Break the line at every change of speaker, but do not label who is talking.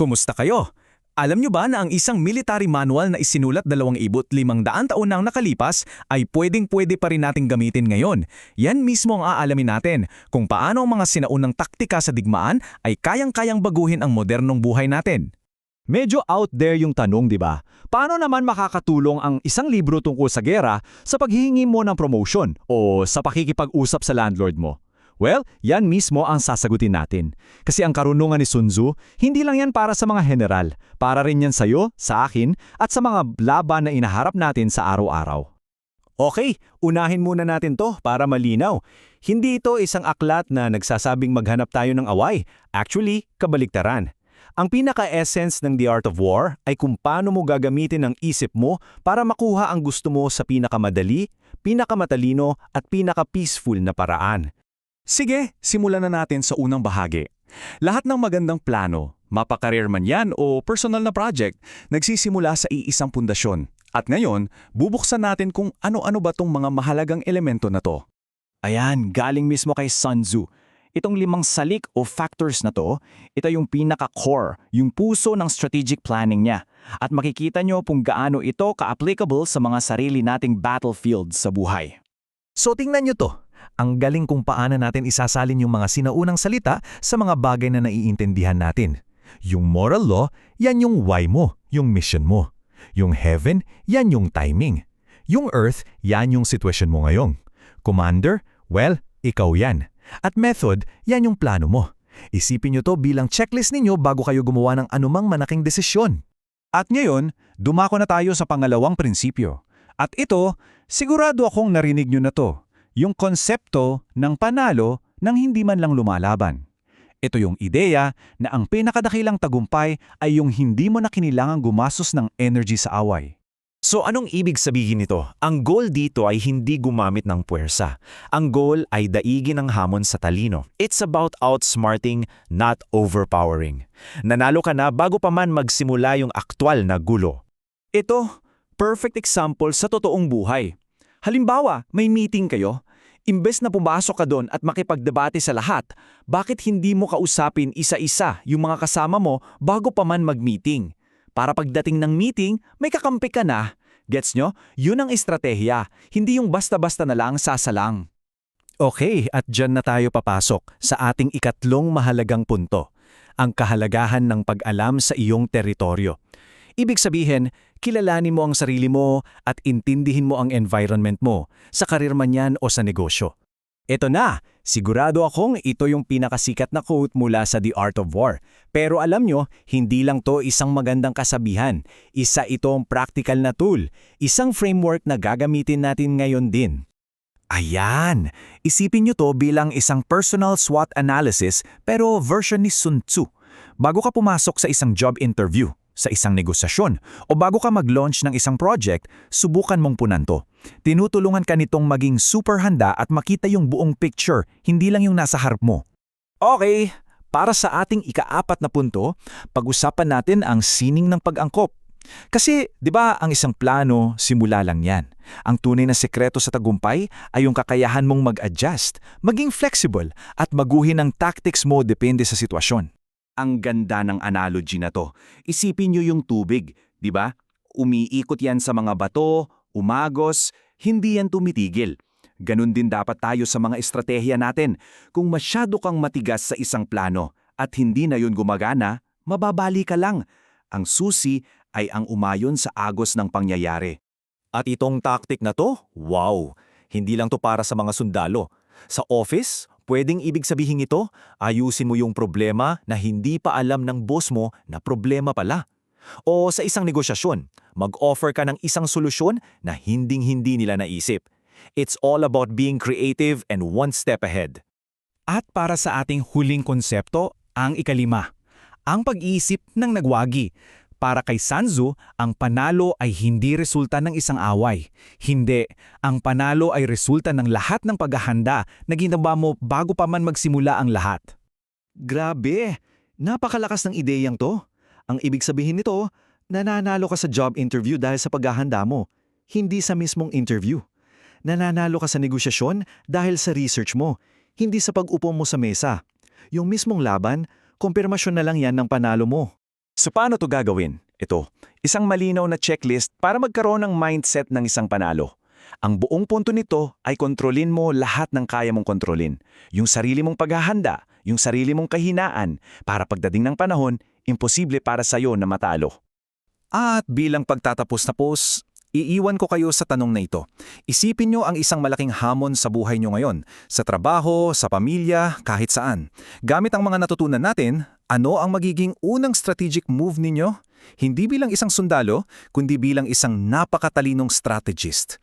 Kumusta kayo? Alam nyo ba na ang isang military manual na isinulat 2,500 taon nang nakalipas ay pwedeng-pwede pa rin nating gamitin ngayon? Yan mismo ang aalamin natin, kung paano ang mga sinaunang taktika sa digmaan ay kayang-kayang baguhin ang modernong buhay natin.
Medyo out there yung tanong, di ba? Paano naman makakatulong ang isang libro tungkol sa gera sa paghihingi mo ng promotion o sa pakikipag-usap sa landlord mo? Well, yan mismo ang sasagutin natin. Kasi ang karunungan ni Sun Tzu, hindi lang yan para sa mga general. Para rin yan sa'yo, sa akin, at sa mga laban na inaharap natin sa araw-araw.
Okay, unahin muna natin to para malinaw. Hindi ito isang aklat na nagsasabing maghanap tayo ng away. Actually, kabaliktaran. Ang pinaka-essence ng The Art of War ay kung paano mo gagamitin ang isip mo para makuha ang gusto mo sa pinakamadali, pinakamatalino at pinaka-peaceful na paraan.
Sige, simulan na natin sa unang bahagi. Lahat ng magandang plano, mapakareer man yan o personal na project, nagsisimula sa iisang pundasyon. At ngayon, bubuksan natin kung ano-ano ba tong mga mahalagang elemento na to.
Ayan, galing mismo kay Sun Tzu. Itong 5 salik o factors na to, ito yung pinaka-core, yung puso ng strategic planning niya. At makikita nyo kung gaano ito ka-applicable sa mga sarili nating battlefields sa buhay.
So tingnan nyo to. Ang galing kung paano natin isasalin yung mga sinaunang salita sa mga bagay na naiintindihan natin. Yung moral law, yan yung why mo, yung mission mo. Yung heaven, yan yung timing. Yung earth, yan yung sitwasyon mo ngayon. Commander, well, ikaw yan. At method, yan yung plano mo. Isipin nyo to bilang checklist ninyo bago kayo gumawa ng anumang malaking desisyon.
At ngayon, dumako na tayo sa pangalawang prinsipyo. At ito, sigurado akong narinig nyo na to. Yung konsepto ng panalo nang hindi man lang lumalaban. Ito yung ideya na ang pinakadakilang tagumpay ay yung hindi mo na kailangang gumastos ng energy sa away.
So anong ibig sabihin nito? Ang goal dito ay hindi gumamit ng puwersa. Ang goal ay daigin ang hamon sa talino. It's about outsmarting, not overpowering. Nanalo ka na bago pa man magsimula yung aktwal na gulo.
Ito, perfect example sa totoong buhay. Halimbawa, may meeting kayo. Imbes na pumasok ka doon at makipagdebate sa lahat, bakit hindi mo kausapin isa-isa yung mga kasama mo bago pa man mag-meeting? Para pagdating ng meeting, may kakampi ka na. Gets nyo? Yun ang estratehiya, hindi yung basta-basta na lang sasalang.
Okay, at dyan na tayo papasok sa ating ikatlong mahalagang punto. Ang kahalagahan ng pag-alam sa iyong teritoryo. Ibig sabihin, kilalanin mo ang sarili mo at intindihin mo ang environment mo, sa karir man yan o sa negosyo. Ito na, sigurado akong ito yung pinakasikat na quote mula sa The Art of War. Pero alam nyo, hindi lang to isang magandang kasabihan. Isa itong practical na tool, isang framework na gagamitin natin ngayon din. Ayan, isipin nyo to bilang isang personal SWOT analysis pero version ni Sun Tzu. Bago ka pumasok sa isang job interview, sa isang negosasyon, o bago ka mag-launch ng isang project, subukan mong punan to. Tinutulungan ka nitong maging super handa at makita yung buong picture, hindi lang yung nasa harap mo. Okay, para sa ating ika-4 na punto, pag-usapan natin ang sining ng pag-angkop. Kasi, di ba, ang isang plano, simula lang yan. Ang tunay na sekreto sa tagumpay ay yung kakayahan mong mag-adjust, maging flexible, at baguhin ang tactics mo depende sa sitwasyon.
Ang ganda ng analogy na to. Isipin nyo yung tubig, di ba? Umiikot yan sa mga bato, umagos, hindi yan tumitigil. Ganun din dapat tayo sa mga estratehiya natin. Kung masyado kang matigas sa isang plano at hindi na yun gumagana, mababali ka lang. Ang susi ay ang umayon sa agos ng pangyayari.
At itong tactic na to, wow! Hindi lang to para sa mga sundalo. Sa office, pwedeng ibig sabihin ito, ayusin mo yung problema na hindi pa alam ng boss mo na problema pala. O sa isang negosyasyon, mag-offer ka ng isang solusyon na hinding-hindi nila naisip. It's all about being creative and one step ahead.
At para sa ating huling konsepto, ang ika-5, ang pag-iisip ng nagwagi. Para kay Sun Tzu, ang panalo ay hindi resulta ng isang away. Hindi, ang panalo ay resulta ng lahat ng paghahanda na ginawa mo bago pa man magsimula ang lahat.
Grabe! Napakalakas ng ideyang to. Ang ibig sabihin nito, nananalo ka sa job interview dahil sa paghahanda mo, hindi sa mismong interview. Nananalo ka sa negosyasyon dahil sa research mo, hindi sa pag-upo mo sa mesa. Yung mismong laban, kumpirmasyon na lang yan ng panalo mo. So paano to gagawin? Ito, isang malinaw na checklist para magkaroon ng mindset ng isang panalo. Ang buong punto nito ay kontrolin mo lahat ng kaya mong kontrolin. Yung sarili mong paghahanda, yung sarili mong kahinaan, para pagdating ng panahon, imposible para sa'yo na matalo.
At bilang pagtatapos-tapos, iiwan ko kayo sa tanong na ito. Isipin nyo ang isang malaking hamon sa buhay nyo ngayon, sa trabaho, sa pamilya, kahit saan. Gamit ang mga natutunan natin, ano ang magiging unang strategic move ninyo? Hindi bilang isang sundalo, kundi bilang isang napakatalinong strategist.